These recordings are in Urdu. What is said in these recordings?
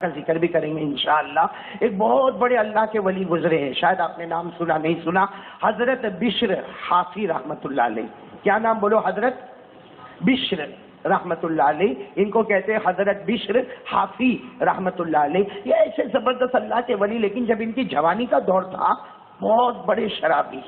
کا ذکر بھی کریں گے انشاءاللہ۔ ایک بہت بڑے اللہ کے ولی گزرے ہیں، شاید آپ نے نام سنا نہیں سنا، حضرت بشر حافی رحمت اللہ علیہ۔ کیا نام بولو؟ حضرت بشر رحمت اللہ علیہ، ان کو کہتے ہیں حضرت بشر حافی رحمت اللہ علیہ۔ یہ ایسے زبردست اللہ کے ولی، لیکن جب ان کی جوانی کا دور تھا بہت بڑے شرابی،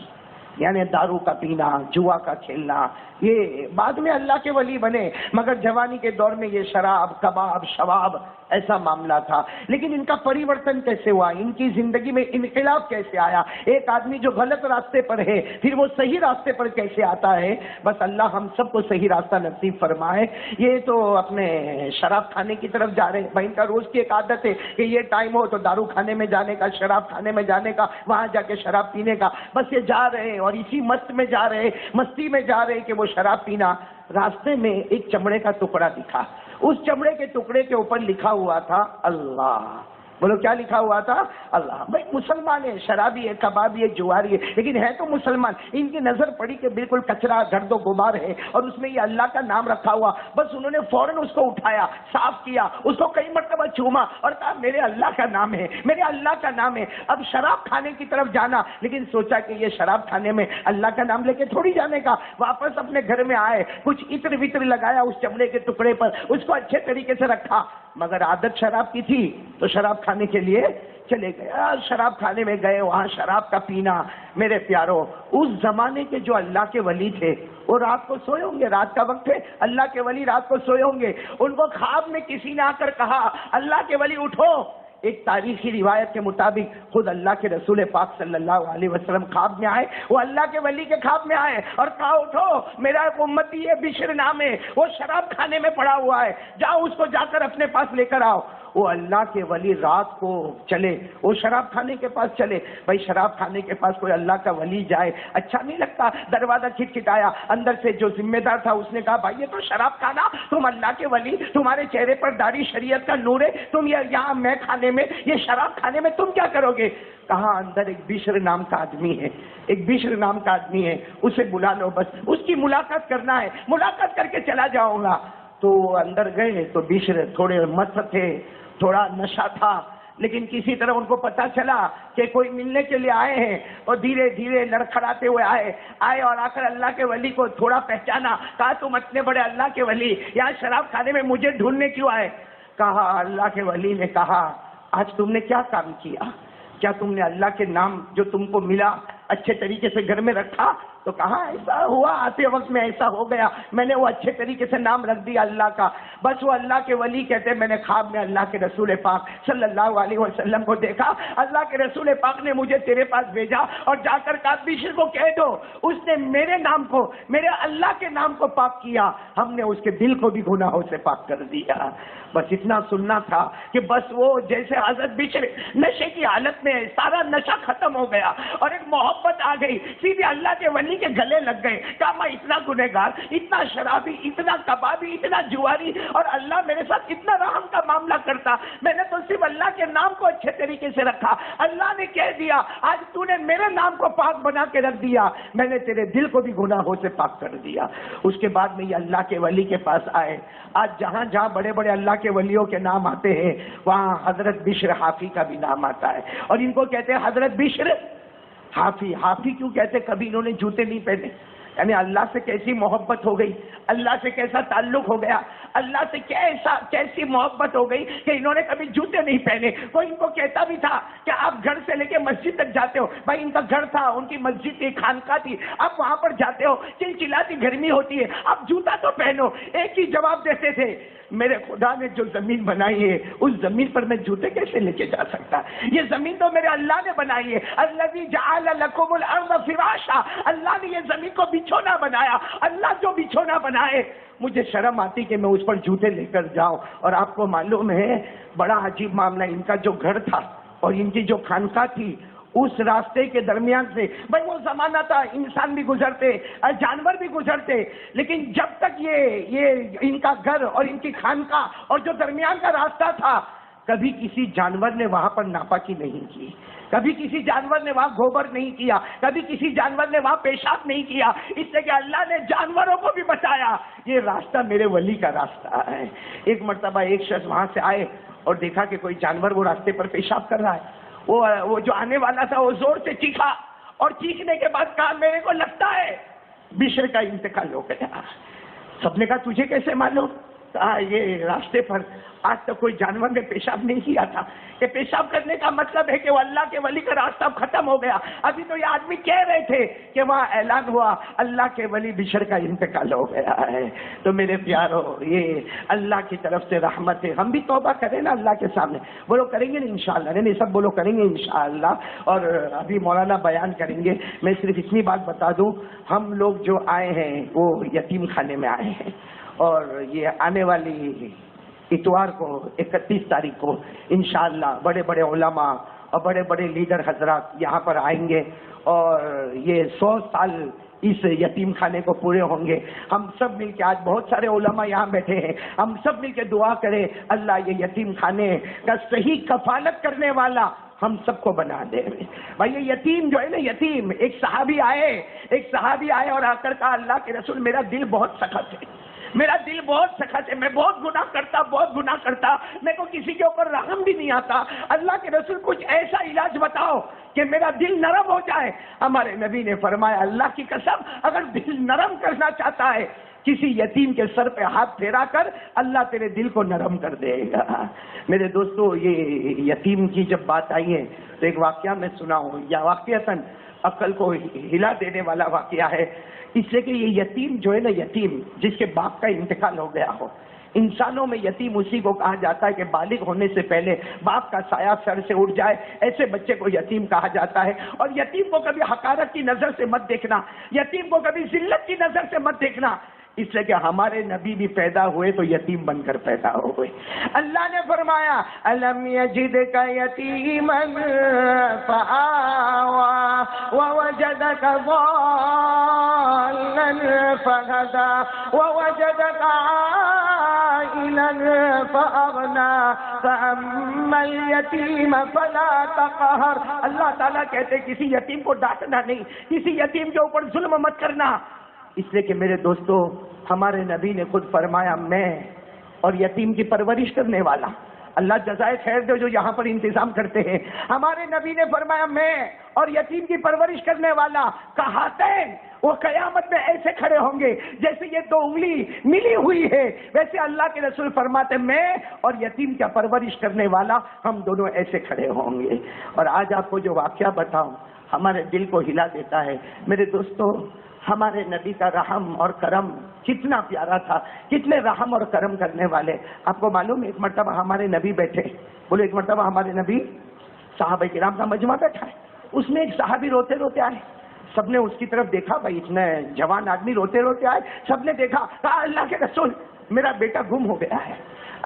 یعنی دارو کا پینا، جوا کا کھیلنا، یہ بعد میں اللہ کے ولی بنے، مگر جوانی کے دور میں یہ شراب، کباب، شواب ایسا معاملہ تھا۔ لیکن ان کا پریورتن کیسے ہوا، ان کی زندگی میں انقلاب کیسے آیا؟ ایک آدمی جو غلط راستے پر ہے پھر وہ صحیح راستے پر کیسے آتا ہے؟ بس اللہ ہم سب کو صحیح راستہ نصیب فرمائے۔ یہ تو اپنے شراب کھانے کی طرف جا رہے ہیں، بھائی ان کا روز کی ایک عادت ہے کہ یہ ٹائم ہو تو دارو کھانے میں جانے کا، شراب کھانے میں جانے کا، وہاں جا کے شراب پینے کا، بس یہ جا رہے ہیں اور اسی مست میں جا رہے ہیں، مستی میں جا رہے ہیں کہ وہ شراب پینا۔ راستے میں ایک چمڑے کا ٹکڑا دکھا، اس چمڑے کے ٹکڑے کے اوپر لکھا ہوا تھا اللہ۔ بولو کیا لکھا ہوا تھا؟ اللہ۔ بھائی مسلمان ہے، شرابی ہے، کبابی ہے، جواری ہے، لیکن ہے تو مسلمان۔ ان کی نظر پڑی کہ بالکل کچرا، گرد و غبار ہے اور اس میں یہ اللہ کا نام رکھا ہوا، بس انہوں نے فوراً اس کو اٹھایا، صاف کیا، اس کو کئی مرتبہ چوما اور کہا میرے اللہ کا نام ہے، میرے اللہ کا نام ہے۔ اب شراب کھانے کی طرف جانا، لیکن سوچا کہ یہ شراب کھانے میں اللہ کا نام لے کے تھوڑی جانے کا۔ واپس اپنے گھر میں آئے، کچھ عطر وطر لگایا اس چمڑے کے ٹکڑے پر، اس کو اچھے طریقے سے رکھا، مگر عادت شراب کی تھی تو شراب کھانے کے لیے چلے گئے۔ شراب کھانے میں گئے، وہاں شراب کا پینا۔ میرے پیارو، اس زمانے کے جو اللہ کے ولی تھے وہ رات کو سوئے ہوں گے، رات کا وقت ہے، اللہ کے ولی رات کو سوئے ہوں گے، ان کو خواب میں کسی نے آ کر کہا اللہ کے ولی اٹھو۔ ایک تاریخی روایت کے مطابق خود اللہ کے رسول پاک صلی اللہ علیہ وسلم خواب میں آئے، وہ اللہ کے ولی کے خواب میں آئے اور کہا اٹھو، میرا ایک امتی ہے بشر نام ہے، وہ شراب کھانے میں پڑا ہوا ہے، جاؤ اس کو جا کر اپنے پاس لے کر آؤ۔ وہ اللہ کے ولی رات کو چلے، وہ شراب کھانے کے پاس چلے۔ بھائی شراب کھانے کے پاس کوئی اللہ کا ولی جائے اچھا نہیں لگتا۔ دروازہ کھٹکھٹایا، اندر سے جو ذمہ دار تھا اس نے کہا بھائی یہ تو شراب کھانا، تم اللہ کے ولی، تمہارے چہرے پر داڑھی شریعت کا نور ہے، تم یہاں میں کھانے میں، یہ شراب کھانے میں تم کیا کرو گے؟ کہا اندر ایک بشر نام کا آدمی ہے، ایک بشر نام کا آدمی ہے، اسے بلا لو، بس اس کی ملاقات کرنا ہے، ملاقات کر کے چلا جاؤں گا۔ تو اندر گئے تو بشر تھوڑے مست تھے، تھوڑا نشہ تھا، لیکن کسی طرح ان کو پتا چلا کہ کوئی ملنے کے لیے آئے ہیں، اور دھیرے دھیرے لڑکھڑاتے ہوئے آئے اور آ کر اللہ کے ولی کو تھوڑا پہچانا۔ کہا تم اتنے بڑے اللہ کے ولی یہاں شراب کھانے میں مجھے ڈھونڈنے کیوں آئے؟ کہا اللہ کے ولی نے کہا آج تم نے کیا کام کیا؟ کیا تم نے اللہ کے نام جو تم کو ملا اچھے طریقے سے گھر میں رکھا؟ تو کہا ایسا ہوا، آتے وقت میں ایسا ہو گیا، میں نے وہ اچھے طریقے سے نام رکھ دیا اللہ کا۔ بس وہ اللہ کے ولی کہتے ہیں میں نے خواب میں اللہ کے رسول پاک صلی اللہ علیہ وسلم کو دیکھا، اللہ کے رسول پاک نے مجھے تیرے پاس بھیجا اور جا کر کہا بشر کو کہہ دو اس نے میرے نام کو، میرے اللہ کے نام کو پاک کیا، ہم نے اس کے دل کو بھی گناہوں سے پاک کر دیا۔ بس اتنا سننا تھا کہ بس وہ جیسے حضرت بشر نشے کی حالت میں سارا نشہ ختم ہو گیا اور ایک محبت آ گئی، سیدھے اللہ کے ولی کے گلے لگ گئے۔ کہا میں اتنا گنہگار، اتنا شرابی، اتنا کبابی، اتنا جواری، اور اللہ میرے ساتھ اتنا رحم کا معاملہ کرتا، میں نے تو صرف اللہ کے نام کو اچھے طریقے سے رکھا، اللہ نے کہہ دیا آج تو نے میرے نام کو پاک بنا کے رکھ دیا، میں نے تیرے دل کو بھی گناہوں سے پاک کر دیا۔ اس کے بعد میں یہ اللہ کے ولی کے پاس آئے۔ آج جہاں جہاں بڑے بڑے اللہ کے ولیوں کے نام آتے ہیں وہاں حضرت بشر حافی کا بھی نام آتا ہے، اور ان کو کہتے ہیں حضرت بشر حافی۔ حافی کیوں کہتے؟ کبھی انہوں نے جوتے نہیں پہنے، یعنی اللہ سے کیسی محبت ہو گئی، اللہ سے کیسا تعلق ہو گیا، اللہ سے کیسی محبت ہو گئی کہ انہوں نے کبھی جوتے نہیں پہنے۔ کوئی ان کو کہتا بھی تھا کہ آپ گھر سے لے کے مسجد تک جاتے ہو، بھائی ان کا گھر تھا، ان کی مسجد تھی، خانقاہ تھی، آپ وہاں پر جاتے ہو، چلچلاتی گرمی ہوتی ہے، آپ جوتا تو پہنو۔ ایک ہی جواب دیتے تھے میرے خدا نے جو زمین بنائی ہے اس زمین پر میں جوتے کیسے لے کے جا سکتا؟ یہ زمین تو میرے اللہ نے بنائی ہے، الذی جعل لکم الارض فراشا، اللہ نے یہ زمین کو بچھونا بنایا، اللہ جو بچھونا بنائے مجھے شرم آتی کہ میں اس پر جوتے لے کر جاؤں۔ اور آپ کو معلوم ہے بڑا عجیب معاملہ، ان کا جو گھر تھا اور ان کی جو خانقاہ تھی اس راستے کے درمیان سے، بھائی وہ زمانہ تھا انسان بھی گزرتے، جانور بھی گزرتے، لیکن جب تک یہ ان کا گھر اور ان کی خانقاہ اور جو درمیان کا راستہ تھا کبھی کسی جانور نے وہاں پر ناپاکی نہیں کی، کبھی کسی جانور نے وہاں گوبر نہیں کیا، کبھی کسی جانور نے وہاں پیشاب نہیں کیا، اس لیے کہ اللہ نے جانوروں کو بھی بچایا. یہ راستہ میرے ولی کا راستہ ہے. ایک مرتبہ ایک شخص وہاں سے آئے اور دیکھا کہ کوئی جانور وہ راستے پر پیشاب کر رہا ہے. وہ جو آنے والا تھا وہ زور سے چیخا اور چیخنے کے بعد کہا میرے کو لگتا ہے بشر کا انتقال ہو گیا. سب نے کہا تجھے کیسے معلوم؟ کہا یہ راستے پر آج تک کوئی جانور نے پیشاب نہیں کیا تھا. کہ پیشاب کرنے کا مطلب ہے کہ وہ اللہ کے ولی کا راستہ اب ختم ہو گیا. ابھی تو یہ آدمی کہہ رہے تھے کہ وہاں اعلان ہوا اللہ کے ولی بشر کا انتقال ہو گیا ہے. تو میرے پیارو یہ اللہ کی طرف سے رحمت ہے. ہم بھی توبہ کریں نا اللہ کے سامنے. بولو کریں گے نا انشاءاللہ؟ نہیں سب بولو کریں گے انشاءاللہ. اور ابھی مولانا بیان کریں گے. میں صرف اتنی بات بتا دوں، ہم لوگ جو آئے ہیں وہ یتیم خانے میں آئے ہیں، اور یہ آنے والی اتوار کو 31 تاریخ کو انشاءاللہ بڑے بڑے علماء اور بڑے بڑے لیڈر حضرات یہاں پر آئیں گے، اور یہ 100 سال اس یتیم خانے کو پورے ہوں گے. ہم سب مل کے، آج بہت سارے علماء یہاں بیٹھے ہیں، ہم سب مل کے دعا کریں اللہ یہ یتیم خانے کا صحیح کفالت کرنے والا ہم سب کو بنا دے. بھائی یہ یتیم جو ہے نا، یتیم ایک صحابی آئے اور آ کر کہا اللہ کے رسول میرا دل بہت سخت ہے، میرا دل بہت سخت ہے، میں بہت گناہ کرتا، میرے کو کسی کے اوپر رحم بھی نہیں آتا. اللہ کے رسول کچھ ایسا علاج بتاؤ کہ میرا دل نرم ہو جائے. ہمارے نبی نے فرمایا اللہ کی قسم اگر دل نرم کرنا چاہتا ہے کسی یتیم کے سر پہ ہاتھ پھیرا کر اللہ تیرے دل کو نرم کر دے گا. میرے دوستو یہ یتیم کی جب بات آئی ہے تو ایک واقعہ میں سناؤں، یا واقعتاً عقل کو ہلا دینے والا واقعہ ہے. اس لیے کہ یہ یتیم جو ہے نا، یتیم جس کے باپ کا انتقال ہو گیا ہو. انسانوں میں یتیم اسی کو کہا جاتا ہے کہ بالغ ہونے سے پہلے باپ کا سایہ سر سے اٹھ جائے، ایسے بچے کو یتیم کہا جاتا ہے. اور یتیم کو کبھی حقارت کی نظر سے مت دیکھنا، یتیم کو کبھی ذلت کی نظر سے مت دیکھنا. اس لیے کہ ہمارے نبی بھی پیدا ہوئے تو یتیم بن کر پیدا ہوئے. اللہ نے فرمایا الم یجدک یتیما فآوی ووجدک ضالا فہدی ووجدک عائلا فأغنی فأما الیتیم فلا تقہر. اللہ تعالیٰ کہتے کسی یتیم کو ڈانٹنا نہیں، کسی یتیم کے اوپر ظلم مت کرنا. اس لیے کہ میرے دوستو ہمارے نبی نے خود فرمایا میں اور یتیم کی پرورش کرنے والا، اللہ جزائے خیر دے جو یہاں پر انتظام کرتے ہیں. ہمارے نبی نے فرمایا میں اور یتیم کی پرورش کرنے والا کہاتین وہ قیامت میں ایسے کھڑے ہوں گے جیسے یہ دو انگلی ملی ہوئی ہے. ویسے اللہ کے رسول فرماتے میں اور یتیم کا پرورش کرنے والا ہم دونوں ایسے کھڑے ہوں گے. اور آج آپ کو جو واقعہ بتاؤں ہمارے دل کو ہلا دیتا ہے. میرے دوستو ہمارے نبی کا رحم اور کرم کتنا پیارا تھا، کتنے رحم اور کرم کرنے والے. آپ کو معلوم ہے ایک مرتبہ ہمارے نبی بیٹھے، بولے ایک مرتبہ ہمارے نبی صحابہ کرام کا مجمع بیٹھا ہے، اس میں ایک صحابی روتے روتے آئے. سب نے اس کی طرف دیکھا، بھائی اتنے جوان آدمی روتے روتے آئے، سب نے دیکھا، کہا اللہ کے رسول میرا بیٹا گم ہو گیا ہے،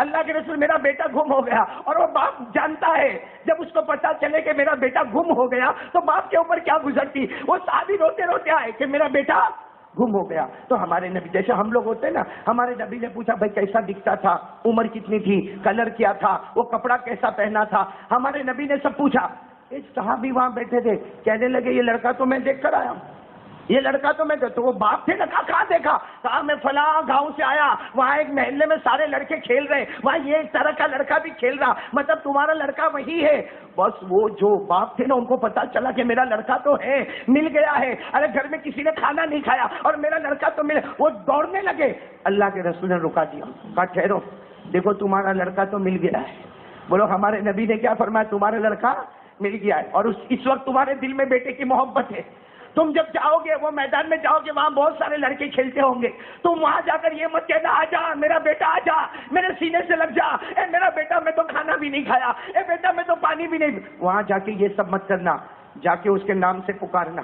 اللہ کے رسول میرا بیٹا گم ہو گیا. اور وہ باپ جانتا ہے جب اس کو پتا چلے کہ میرا بیٹا گم ہو گیا تو باپ کے اوپر کیا گزرتی. وہ صحابی روتے روتے آئے کہ میرا بیٹا گم ہو گیا. تو ہمارے نبی جیسے ہم لوگ ہوتے ہیں نا، ہمارے نبی نے پوچھا بھائی کیسا دکھتا تھا، عمر کتنی تھی، کلر کیا تھا، وہ کپڑا کیسا پہنا تھا. ہمارے نبی نے سب پوچھا. ایک صحابی وہاں بیٹھے تھے، کہنے لگے یہ لڑکا تو میں دیکھ کر آیا ہوں، یہ لڑکا تو میں تو وہ باپ تھے نا. کہاں دیکھا؟ کہا میں فلاں گاؤں سے آیا، وہاں ایک محلے میں سارے لڑکے کھیل رہے، وہاں یہ ایک طرح کا لڑکا بھی کھیل رہا، مطلب تمہارا لڑکا وہی ہے. بس وہ جو باپ تھے نا ان کو پتا چلا کہ میرا لڑکا تو ہے، مل گیا ہے. ارے گھر میں کسی نے کھانا نہیں کھایا اور میرا لڑکا تو مل. وہ دوڑنے لگے. اللہ کے رسول نے رکا دیا، کہا ٹھہرو، دیکھو تمہارا لڑکا تو مل گیا ہے. بولو ہمارے نبی نے کیا فرمایا؟ تمہارا لڑکا مل گیا ہے. اور اس وقت تمہارے دل میں بیٹے کی محبت ہے. تم جب جاؤ گے وہ میدان میں جاؤ گے، وہاں بہت سارے لڑکے کھیلتے ہوں گے، تم وہاں جا کر یہ مت کہنا آ جا میرا بیٹا، آ جا میرے سینے سے لگ جا، اے میرا بیٹا میں تو کھانا بھی نہیں کھایا، اے بیٹا میں تو پانی بھی نہیں. وہاں جا کے یہ سب مت کرنا. جا کے اس کے نام سے پکارنا،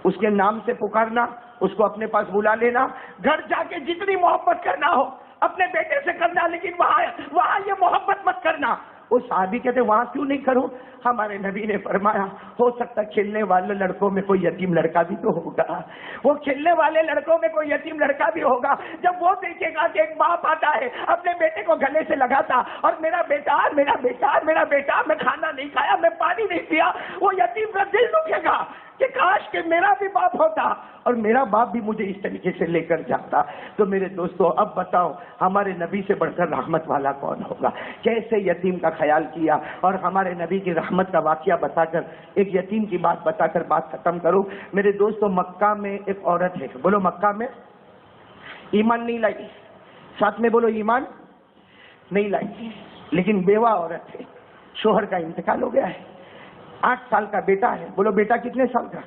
اس کے نام سے پکارنا، اس کو اپنے پاس بلا لینا. گھر جا کے جتنی محبت کرنا ہو اپنے بیٹے سے کرنا، لیکن وہاں یہ محبت مت کرنا. وہ صحابی کہتے وہاں کیوں نہیں کروں؟ ہمارے نبی نے فرمایا ہو سکتا کھیلنے والے لڑکوں میں کوئی یتیم لڑکا بھی تو ہوگا، وہ کھیلنے والے لڑکوں میں کوئی یتیم لڑکا بھی ہوگا. جب وہ دیکھے گا کہ ایک باپ آتا ہے اپنے بیٹے کو گلے سے لگاتا اور میرا بیٹا میرا بیٹا میرا بیٹا میں کھانا نہیں کھایا، میں پانی نہیں پیا، وہ یتیم کا دل دکھے گا کہ کاش کہ میرا بھی باپ ہوتا اور میرا باپ بھی مجھے اس طریقے سے لے کر جاتا۔ تو میرے دوستو اب بتاؤ ہمارے نبی سے بڑھ کر رحمت والا کون ہوگا؟ کیسے یتیم کا خیال کیا، اور ہمارے نبی کی رحمت کا واقعہ بتا کر ایک یتیم کی بات بتا کر بات ختم کروں۔ میرے دوستو مکہ میں ایک عورت ہے، بولو مکہ میں ایمان نہیں لائی، ساتھ میں بولو ایمان نہیں لائی، لیکن بیوہ عورت ہے، شوہر کا انتقال ہو گیا ہے، 8 سال کا بیٹا ہے، بولو بیٹا کتنے سال کا؟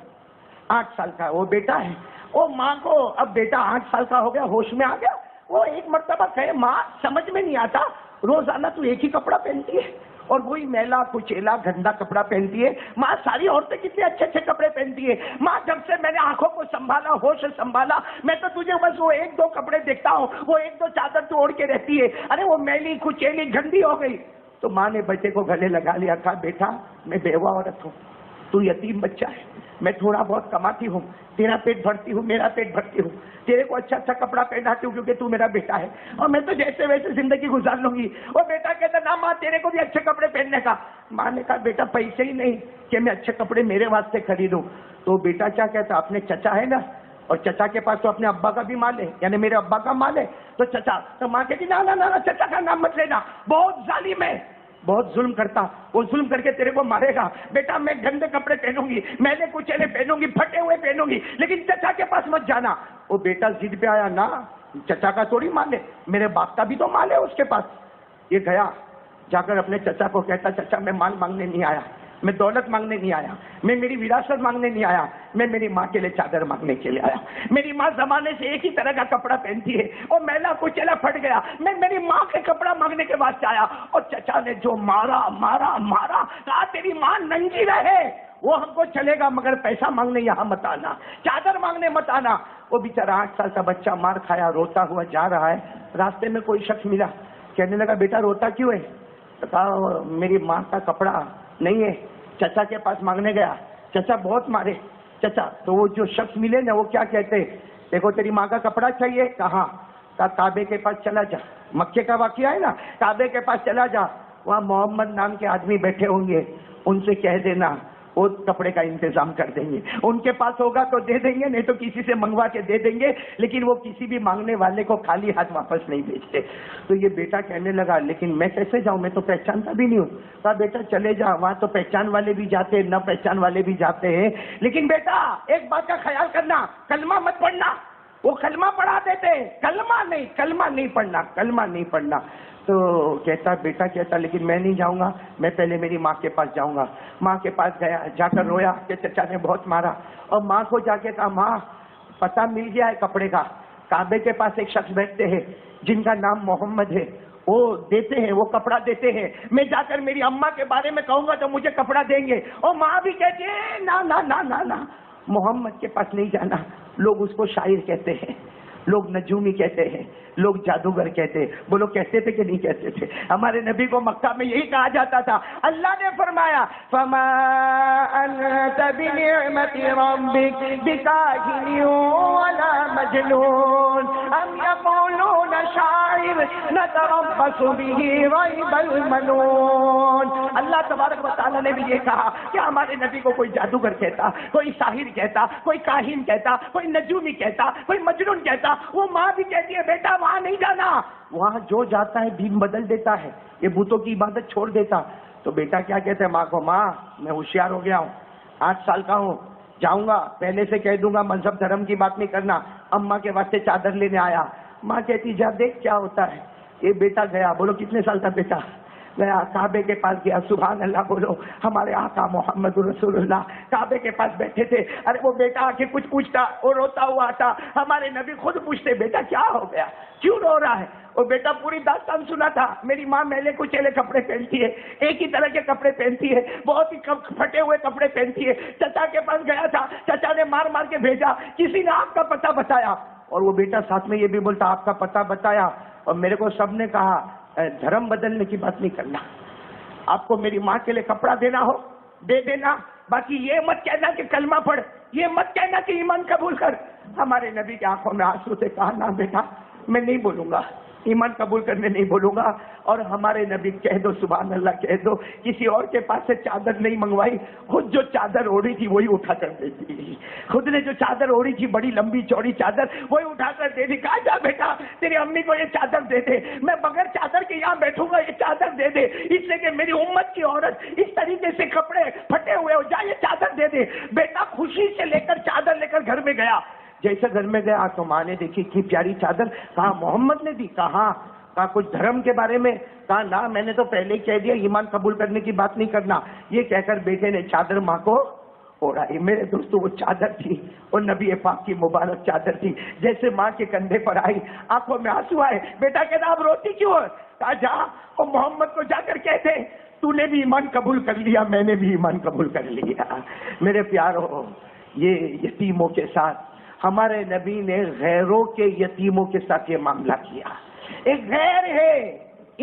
8 سال کا وہ بیٹا ہے۔ وہ ماں کو اب بیٹا 8 سال کا ہو گیا، ہوش میں آ گیا، وہ ایک مرتبہ کہے ماں سمجھ میں نہیں آتا، روزانہ تو ایک ہی کپڑا پہنتی ہے اور وہی میلا کچیلا گندا کپڑا پہنتی ہے، ماں ساری عورتیں کتنے اچھے اچھے کپڑے پہنتی ہے، ماں جب سے میں نے آنکھوں کو سنبھالا، ہوش سنبھالا، میں تو تجھے بس وہ 1-2 کپڑے دیکھتا ہوں، وہ 1-2 چادر تو اوڑھ کے رہتی ہے، ارے وہ میلی کچیلی گندی ہو گئی۔ تو ماں نے بیٹے کو گلے لگا لیا، کہا بیٹا میں بیوہ عورت ہوں، تو یتیم بچہ ہے، میں تھوڑا بہت کماتی ہوں، تیرا پیٹ بھرتی ہوں، میرا پیٹ بھرتی ہوں، تیرے کو اچھا اچھا کپڑا پہناتی ہوں کیونکہ تو میرا بیٹا ہے، اور میں تو جیسے ویسے زندگی گزار لوں گی۔ وہ بیٹا کہتا نا ماں تیرے کو بھی اچھے کپڑے پہننے کا۔ ماں نے کہا بیٹا پیسے ہی نہیں کہ میں اچھے کپڑے میرے واسطے خریدوں۔ تو بیٹا کیا کہتا، اپنے چچا ہے نا، اور چچا کے پاس تو اپنے ابا کا بھی مال ہے، یعنی میرے ابا کا مال ہے، تو چچا، تو ماں کہتی نا نا نا چچا کا نام مت لینا، بہت ظالم ہے، بہت ظلم کرتا، وہ ظلم کر کے تیرے کو مارے گا۔ بیٹا میں گندے کپڑے پہنوں گی، میلے کچیلے پہنوں گی، پھٹے ہوئے پہنوں گی، لیکن چچا کے پاس مت جانا۔ وہ بیٹا ضد پہ آیا، نا چچا کا تھوڑی مال ہے، میرے باپ کا بھی تو مال ہے اس کے پاس۔ یہ گیا جا کر اپنے چچا کو کہتا چچا میں مال مانگنے نہیں آیا، میں دولت مانگنے نہیں آیا، میں میری وراثت مانگنے نہیں آیا، میں میری ماں کے لیے چادر مانگنے کے لیے آیا۔ میری ماں زمانے سے ایک ہی طرح کا کپڑا پہنتی ہے اور میلا کچیلا پھٹ گیا، میں میری ماں کے کپڑا مانگنے کے واسطے آیا۔ اور چچا نے جو مارا مارا مارا، کہا تیری ماں ننگی رہے، وہ ہم کو چلے گا مگر پیسہ مانگنے یہاں مت آنا، چادر مانگنے مت آنا۔ وہ بیچارہ 8 سال کا بچہ مار کھایا روتا ہوا جا رہا ہے، راستے میں کوئی شخص ملا، کہنے لگا بیٹا روتا کیوں ہے؟ کہا میری ماں کا کپڑا نہیں ہے، چچا کے پاس مانگنے گیا، چچا بہت مارے چچا۔ تو وہ جو شخص ملے نا وہ کیا کہتے، دیکھو تیری ماں کا کپڑا چاہیے، کہاں؟ کعبے کے پاس چلا جا، مکے کا واقعہ ہے نا، کعبے کے پاس چلا جا، وہاں محمد نام کے آدمی بیٹھے ہوں گے، ان سے کہہ دینا وہ کپڑے کا انتظام کر دیں گے، ان کے پاس ہوگا تو دے دیں گے، نہیں تو کسی سے منگوا کے دے دیں گے، لیکن وہ کسی بھی مانگنے والے کو خالی ہاتھ واپس نہیں بھیجتے۔ تو یہ بیٹا کہنے لگا لیکن میں کیسے جاؤں، میں تو پہچانتا بھی نہیں ہوں۔ کہا بیٹا چلے جا، وہاں تو پہچان والے بھی جاتے ہیں، نہ پہچان والے بھی جاتے ہیں، لیکن بیٹا ایک بات کا خیال کرنا، کلمہ مت پڑھنا۔ وہ کلمہ پڑھا دیتے، کلمہ نہیں پڑھنا، کلمہ نہیں پڑھنا۔ تو کہتا بیٹا کہتا لیکن میں نہیں جاؤں گا، میں پہلے میری ماں کے پاس جاؤں گا۔ ماں کے پاس گیا، جا کر رویا کہ چچا نے بہت مارا، اور ماں کو جا کے کہا ماں پتہ مل گیا ہے کپڑے کا، کعبے کے پاس ایک شخص بیٹھتے ہیں جن کا نام محمد ہے، وہ دیتے ہیں، وہ کپڑا دیتے ہیں، میں جا کر میری اماں کے بارے میں کہوں گا تو مجھے کپڑا دیں گے۔ اور ماں بھی کہتی ہے نا نا نا نا نا، محمد کے پاس نہیں جانا، لوگ اس کو شاعر کہتے ہیں، لوگ نجومی کہتے ہیں، لوگ جادوگر کہتے ہیں۔ بولو کہتے تھے کہ نہیں کہتے تھے؟ ہمارے نبی کو مکہ میں یہی کہا جاتا تھا۔ اللہ نے فرمایا فما انت بنعمت ربک بکاہن ولا مجنون ام یقولون شاعر نتربص به ریب المنون۔ اللہ تبارک و تعالیٰ نے بھی یہ کہا کہ ہمارے نبی کو کوئی جادوگر کہتا، کوئی ساحر کہتا، کوئی کاہن کہتا، کوئی نجومی کہتا، کوئی مجنون کہتا۔ وہ ماں بھی کہتی ہے بیٹا وہاں نہیں جانا، وہاں جو جاتا ہے دین بدل دیتا ہے، یہ بتوں کی عبادت چھوڑ دیتا۔ تو بیٹا کیا کہتا ہے ماں کو، ماں میں ہوشیار ہو گیا ہوں، 8 سال کا ہوں، جاؤں گا پہلے سے کہہ دوں گا مذہب دھرم کی بات نہیں کرنا، اماں کے واسطے چادر لینے آیا۔ ماں کہتی جا دیکھ کیا ہوتا ہے۔ یہ بیٹا گیا، بولو کتنے سال کا بیٹا گیا، کعبے کے پاس گیا، سبحان اللہ بولو، ہمارے آقا محمد رسول اللہ کعبے کے پاس بیٹھے تھے۔ ارے وہ بیٹا آ کے کچھ پوچھتا، وہ روتا ہوا آتا، ہمارے نبی خود پوچھتے بیٹا کیا ہو گیا، کیوں رو رہا ہے؟ وہ بیٹا پوری داستان سنا تھا، میری ماں میلے کچیلے کپڑے پہنتی ہے، ایک ہی طرح کے کپڑے پہنتی ہے، بہت ہی پھٹے ہوئے کپڑے پہنتی ہے، چچا کے پاس گیا تھا، چچا نے مار مار کے بھیجا، کسی نے آپ کا پتہ بتایا، اور وہ بیٹا ساتھ میں یہ بھی بولتا آپ کا پتہ بتایا، اور میرے کو سب نے کہا دھرم بدلنے کی بات نہیں کرنا، آپ کو میری ماں کے لیے کپڑا دینا ہو دے دینا، باقی یہ مت کہنا کہ کلمہ پڑھ، یہ مت کہنا کہ ایمان قبول کر۔ ہمارے نبی کی آنکھوں میں آنسو سے کہا نا بیٹا میں نہیں بولوں گا، ایمان قبول کرنے نہیں بولوں گا. اور ہمارے نبی کہہ دو سبحان اللہ کہہ دو, کسی اور کے پاس سے چادر نہیں منگوائی, خود جو چادر اوڑھی تھی وہی اٹھا کر دیتی. خود نے جو چادر اوڑھی تھی بڑی لمبی چوڑی چادر وہی اٹھا کر دے دی. کہا جا بیٹا تیری امی کو یہ چادر دے دے, میں بغیر چادر کے یہاں بیٹھوں گا, یہ چادر دے دے, اس لیے کہ میری امت کی عورت اس طریقے سے کپڑے پھٹے ہوئے ہو, جا یہ چادر دے دے. بیٹا خوشی سے لے کر چادر لے کر گھر میں گیا. جیسے گھر میں گیا تو ماں نے دیکھی اتنی پیاری چادر. کہا محمد نے دی. کہا کچھ دھرم کے بارے میں؟ کہا نہ, میں نے تو پہلے ہی کہہ دیا ایمان قبول کرنے کی بات نہیں کرنا. یہ کہہ کر بیٹے نے چادر ماں کو اوڑھائی. میرے دوستو وہ چادر تھی, وہ نبی پاک کی مبارک چادر تھی. جیسے ماں کے کندھے پر آئی آنکھوں میں آنسو آئے. بیٹا کہتا اب روتی کیوں ہے؟ کہا جا اور محمد کو جا کر کہتے تو نے بھی ایمان قبول کر لیا, میں نے بھی ایمان قبول کر لیا. میرے پیارو, یہ یتیموں کے ساتھ ہمارے نبی نے غیروں کے یتیموں کے ساتھ یہ معاملہ کیا. ایک غیر ہے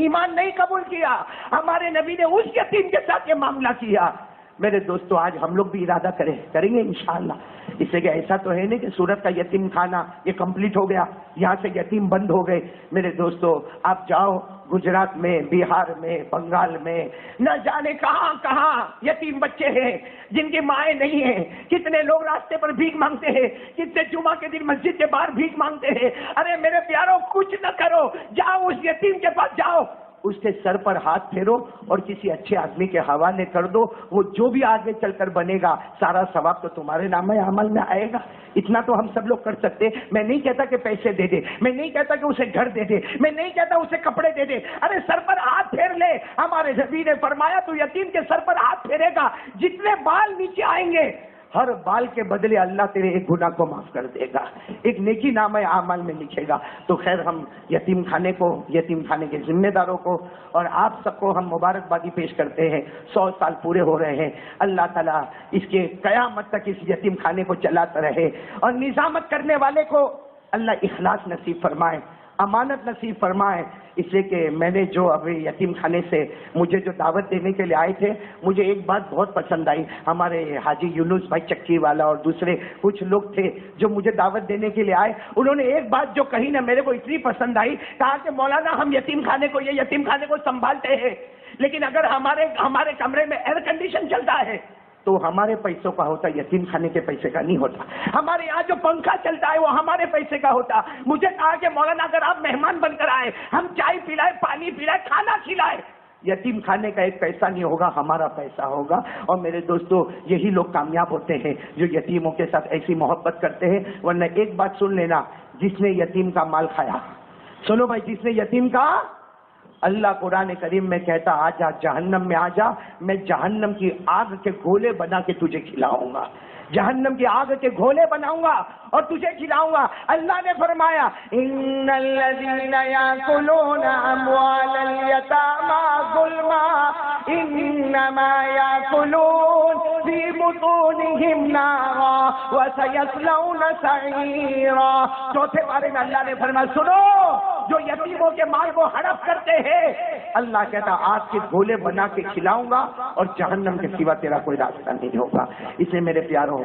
ایمان نہیں قبول کیا, ہمارے نبی نے اس یتیم کے ساتھ یہ معاملہ کیا. میرے دوستو آج ہم لوگ بھی ارادہ کریں گے انشاءاللہ. اس سے کہ ایسا تو ہے نہیں کہ سورت کا یتیم خانہ یہ کمپلیٹ ہو گیا, یہاں سے یتیم بند ہو گئے. میرے دوستو آپ جاؤ گجرات میں, بہار میں, بنگال میں, نہ جانے کہاں کہاں یتیم بچے ہیں جن کی مائیں نہیں ہیں. کتنے لوگ راستے پر بھیک مانگتے ہیں, کتنے جمعہ کے دن مسجد کے باہر بھیک مانگتے ہیں. ارے میرے پیاروں کچھ نہ کرو, جاؤ اس یتیم کے پاس جاؤ, اس کے سر پر ہاتھ پھیرو اور کسی اچھے آدمی کے حوالے کر دو. وہ جو بھی آگے چل کر بنے گا سارا ثواب تو تمہارے نام عمل میں آئے گا. اتنا تو ہم سب لوگ کر سکتے. میں نہیں کہتا کہ پیسے دے دے, میں نہیں کہتا کہ اسے گھر دے دے, میں نہیں کہتا اسے کپڑے دے دے. ارے سر پر ہاتھ پھیر لے. ہمارے نبی نے فرمایا تو یتیم کے سر پر ہاتھ پھیرے گا, جتنے بال نیچے آئیں گے ہر بال کے بدلے اللہ تیرے ایک گناہ کو معاف کر دے گا, ایک نیکی نامہ اعمال میں لکھے گا. تو خیر ہم یتیم خانے کو, یتیم خانے کے ذمہ داروں کو اور آپ سب کو ہم مبارکبادی پیش کرتے ہیں. 100 سال پورے ہو رہے ہیں. اللہ تعالیٰ اس کے قیامت تک اس یتیم خانے کو چلاتا رہے اور نظامت کرنے والے کو اللہ اخلاص نصیب فرمائے, امانت نصیب فرمائے. اس لیے کہ میں نے جو ابھی یتیم خانے سے مجھے جو دعوت دینے کے لیے آئے تھے, مجھے ایک بات بہت پسند آئی. ہمارے حاجی یونس بھائی چکی والا اور دوسرے کچھ لوگ تھے جو مجھے دعوت دینے کے لیے آئے. انہوں نے ایک بات جو کہی نا میرے کو اتنی پسند آئی. کہا کہ مولانا ہم یتیم خانے کو, یہ یتیم خانے کو سنبھالتے ہیں, لیکن اگر ہمارے کمرے میں ایئر کنڈیشن چلتا ہے تو ہمارے پیسوں کا ہوتا, یتیم خانے کے پیسے کا نہیں ہوتا. ہمارے یہاں جو پنکھا چلتا ہے وہ ہمارے پیسے کا ہوتا. مجھے کہا کہ مولانا اگر آپ مہمان بن کر آئے, ہم چائے پلائے, پانی پلائے, کھانا کھلائے, یتیم خانے کا ایک پیسہ نہیں ہوگا, ہمارا پیسہ ہوگا. اور میرے دوستو یہی لوگ کامیاب ہوتے ہیں جو یتیموں کے ساتھ ایسی محبت کرتے ہیں. ورنہ ایک بات سن لینا, جس نے یتیم کا مال کھایا, سنو بھائی, جس نے یتیم کا, اللہ قرآن کریم میں کہتا آ جا جہنم میں آ جا, میں جہنم کی آگ کے گولے بنا کے تجھے کھلاؤں گا, جہنم کی آگ کے گھولے بناؤں گا اور تجھے کھلاؤں گا. اللہ نے فرمایا ان الذین یاکلون اموال الیتامی ظلما انما یاکلون فی بطونہم نارا وسیصلون سعیرا. چوتھے بارے میں اللہ نے فرمایا سنو, جو یتیموں کے مال کو ہڑپ کرتے ہیں, اللہ کہتا آگ کے گھولے بنا کے کھلاؤں گا اور جہنم کے سوا تیرا کوئی راستہ نہیں ہوگا. اس لیے میرے پیاروں,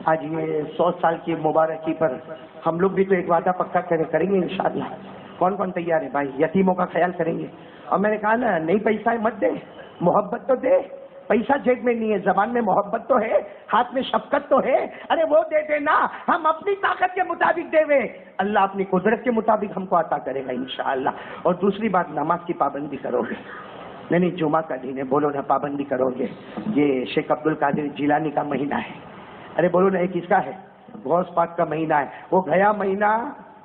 آج یہ 100 سال کی مبارکی پر ہم لوگ بھی تو ایک وعدہ پکا کریں گے انشاءاللہ. کون کون تیار ہے بھائی؟ یتیموں کا خیال کریں گے. اور میں نے کہا نا نہیں پیسہ مت دے, محبت تو دے. پیسہ جیب میں نہیں ہے, زبان میں محبت تو ہے, ہاتھ میں شفقت تو ہے. ارے وہ دے دینا, ہم اپنی طاقت کے مطابق دے وے, اللہ اپنی قدرت کے مطابق ہم کو عطا کرے گا انشاءاللہ. اور دوسری بات, نماز کی پابندی کرو گے. نہیں جمعہ کا دن ہے, بولو نا پابندی کرو گے. یہ شیخ عبد القادر جیلانی کا مہینہ ہے. ارے بولو نا, یہ کس کا ہے؟ غوث پاک کا مہینہ ہے. وہ گیا مہینہ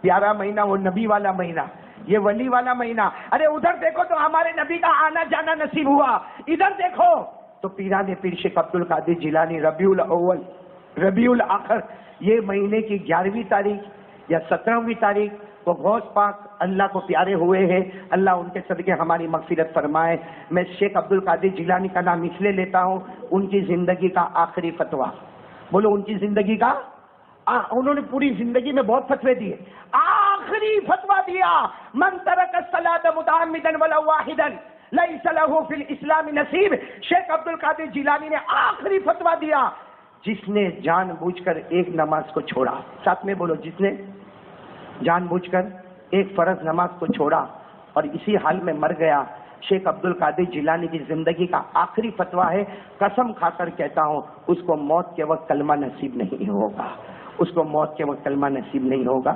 پیارا مہینہ, وہ نبی والا مہینہ, یہ ولی والا مہینہ. ارے ادھر دیکھو تو ہمارے نبی کا آنا جانا نصیب ہوا, ادھر دیکھو تو پیران پیر شیخ عبد القادر جیلانی ربیع الاول ربیع الاخر, یہ مہینے کی 11ویں تاریخ یا 17ویں تاریخ وہ غوث پاک اللہ کو پیارے ہوئے ہیں. اللہ ان کے صدقے ہماری مغفرت فرمائے. میں شیخ عبد القادر جیلانی کا نام اس لیے لیتا ہوں, ان کی زندگی کا آخری فتویٰ, بولو ان کی زندگی کا, انہوں نے پوری زندگی میں بہت فتوے دیے, آخری فتویٰ دیا من ترک الصلاۃ متعمدا ولو واحدا لیس له فی الاسلام نصیب. شیخ عبد القادر جیلانی نے آخری فتویٰ دیا, جس نے جان بوجھ کر ایک نماز کو چھوڑا, ساتھ میں بولو, جس نے جان بوجھ کر ایک فرض نماز کو چھوڑا اور اسی حال میں مر گیا. شیخ عبد القادر جیلانی کی زندگی کا آخری فتویٰ ہے, قسم کھا کر کہتا ہوں اس کو موت کے وقت کلمہ نصیب نہیں ہوگا, اس کو موت کے وقت کلمہ نصیب نہیں ہوگا.